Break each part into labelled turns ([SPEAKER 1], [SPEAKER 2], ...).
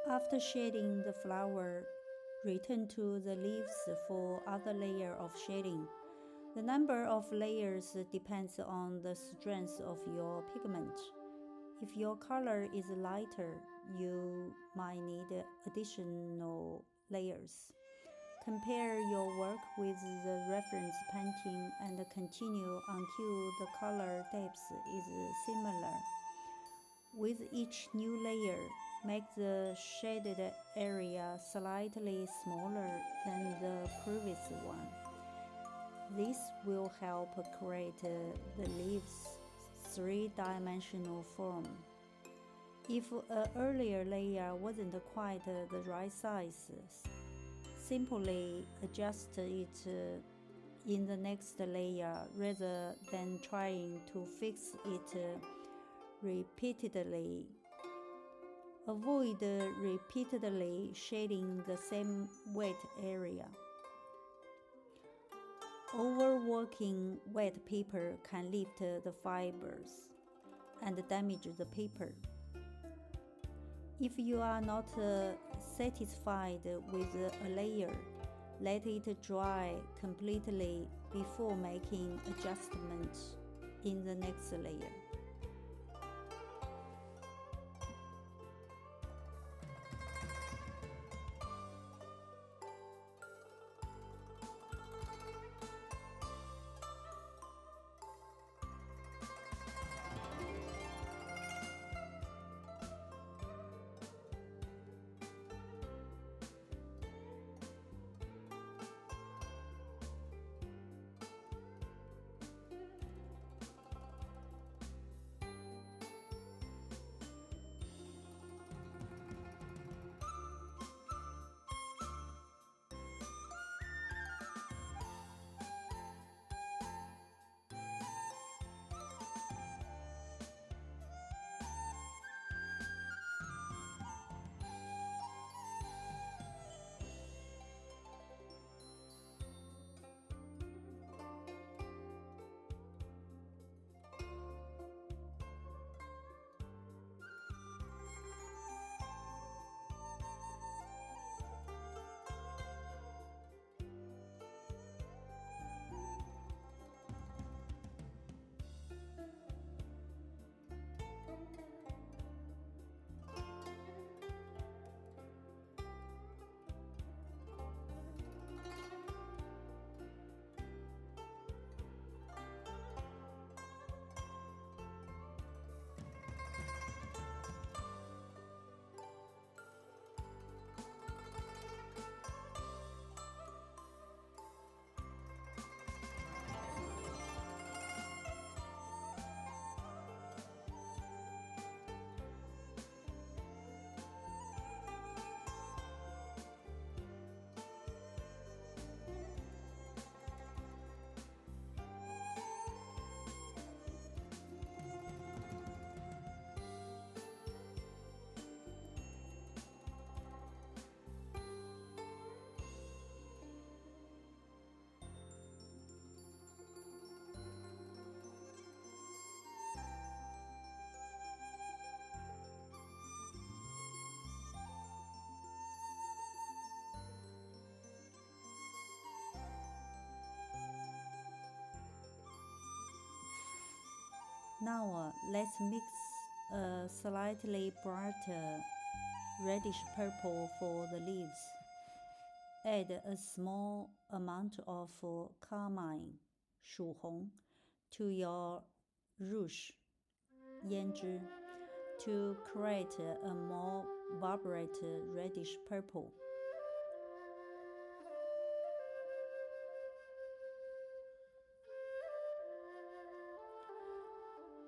[SPEAKER 1] After shading the flower, return to the leaves for other layer of shading. The number of layers depends on the strength of your pigment. If your color is lighter, you might need additional layers. Compare your work with the reference painting and continue until the color depth is similar. With each new layer, make the shaded area slightly smaller than the previous one. This will help create the leaf's three-dimensional form. If an earlier layer wasn't quite the right size, simply adjust it in the next layer rather than trying to fix it repeatedly. Avoid repeatedly shading the same wet area. Overworking wet paper can lift the fibers and damage the paper. If you are not satisfied with a layer, let it dry completely before making adjustments in the next layer. Now let's mix a slightly brighter reddish purple for the leaves. Add a small amount of carmine, 曙红, to your rouge, 胭脂, to create a more vibrant reddish purple.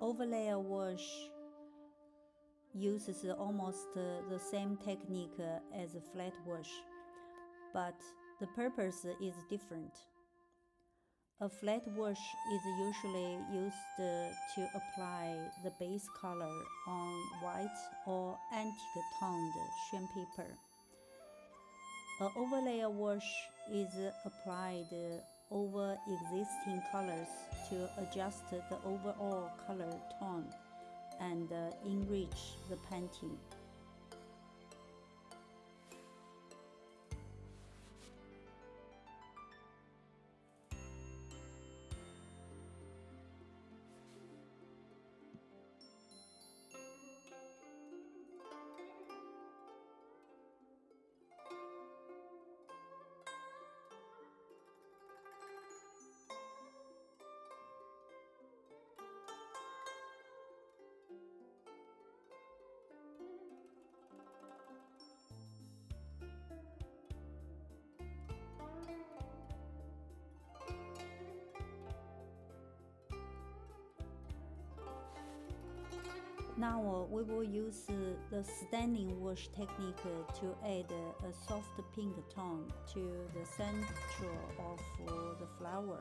[SPEAKER 1] Overlayer wash uses almost the same technique as flat wash, but the purpose is different. A flat wash is usually used to apply the base color on white or antique-toned Xuan paper. An overlayer wash is applied over existing colors to adjust the overall color tone and enrich the painting. Now we will use the standing wash technique to add a soft pink tone to the center of the flower,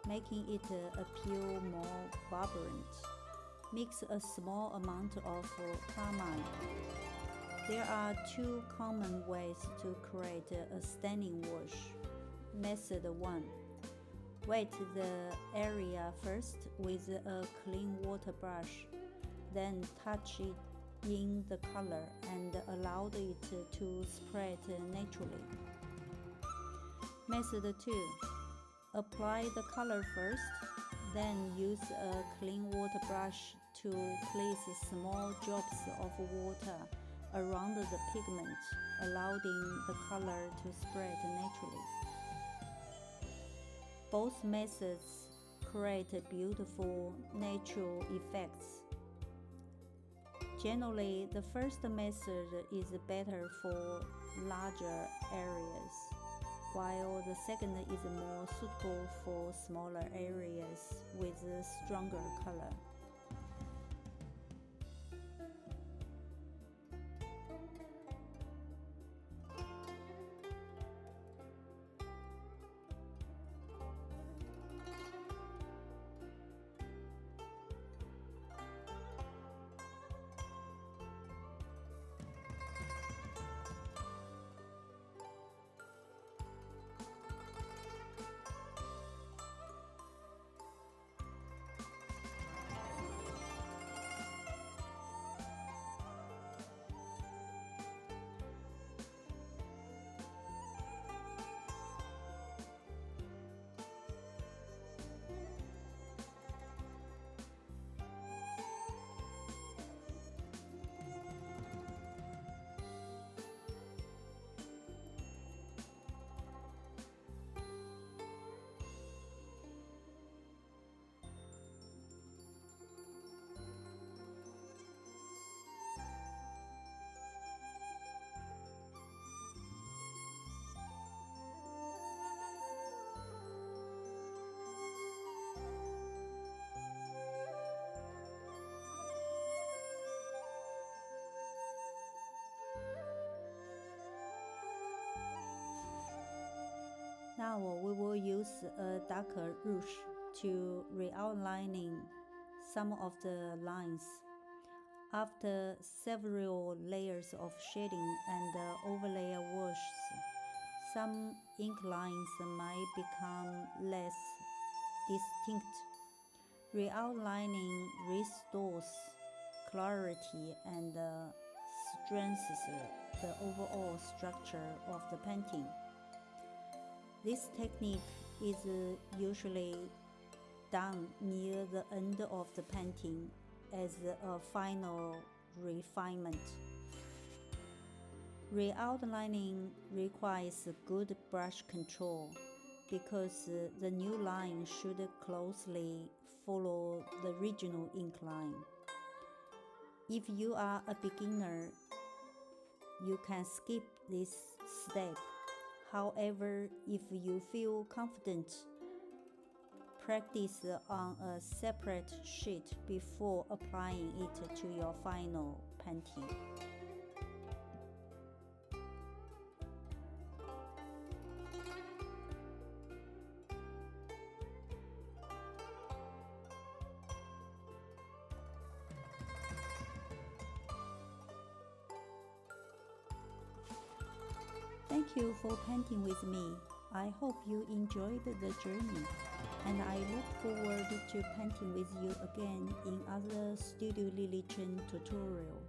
[SPEAKER 1] making it appear more vibrant. Mix a small amount of carmine. There are two common ways to create a standing wash. Method 1. Wet the area first with a clean water brush, then touch it in the color and allow it to spread naturally. Method 2. Apply the color first, then use a clean water brush to place small drops of water around the pigment, allowing the color to spread naturally. Both methods create beautiful natural effects. Generally, the first method is better for larger areas, while the second is more suitable for smaller areas with stronger color. Now we will use a darker rouge to re-outlining some of the lines. After several layers of shading and overlay washes, some ink lines might become less distinct. Re-outlining restores clarity and strengthens the overall structure of the painting. This technique is usually done near the end of the painting as a final refinement. Re-outlining requires good brush control because the new line should closely follow the original ink line. If you are a beginner, you can skip this step. However, if you feel confident, practice on a separate sheet before applying it to your final painting. Thank you for painting with me. I hope you enjoyed the journey, and I look forward to painting with you again in other Studio Lily Chen tutorial.